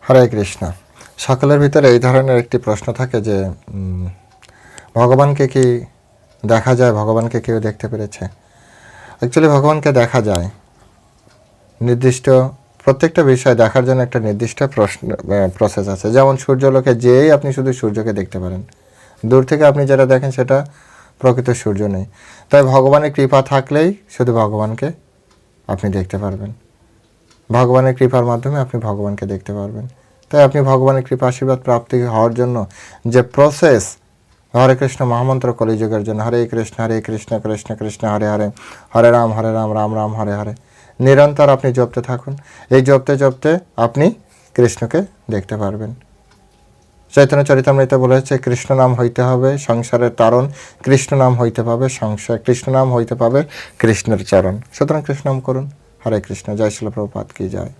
হরে কৃষ্ণ। সকলের ভিতরে এই ধরনের একটি প্রশ্ন থাকে যে ভগবানকে কি দেখা যায়, ভগবানকে কেউ দেখতে পেরেছে? অ্যাকচুয়ালি ভগবানকে দেখা যায়, নির্দিষ্ট প্রত্যেকটা বিষয় দেখার জন্য একটা নির্দিষ্ট প্রসেস আছে। যেমন সূর্যলোকে যেয়েই আপনি শুধু সূর্যকে দেখতে পারেন, দূর থেকে আপনি যেটা দেখেন সেটা প্রকৃত সূর্য নেই। তাই ভগবানের কৃপা থাকলেই শুধু ভগবানকে আপনি দেখতে পারবেন, ভগবানের কৃপার মাধ্যমে আপনি ভগবানকে দেখতে পারবেন। তাই আপনি ভগবানের কৃপা আশীর্বাদ প্রাপ্তি হওয়ার জন্য যে প্রসেস, হরে কৃষ্ণ মহামন্ত্র কলিযুগের জন্য হরে কৃষ্ণ কৃষ্ণ কৃষ্ণ হরে হরে, হরে রাম রাম রাম হরে হরে, নিরন্তর আপনি জপতে থাকুন। এই জপতে জপতে আপনি কৃষ্ণকে দেখতে পারবেন। চৈতন্য চরিতামৃতে বলেছে কৃষ্ণ নাম হইতে হবে সংসারের তারণ, কৃষ্ণ নাম হইতে পাবে সংসার, কৃষ্ণ নাম হইতে পাবে কৃষ্ণের চরণ। সুতরাং কৃষ্ণ নাম করুন। হরে কৃষ্ণ। জয় শ্রীল প্রভুপাদ কি জয়।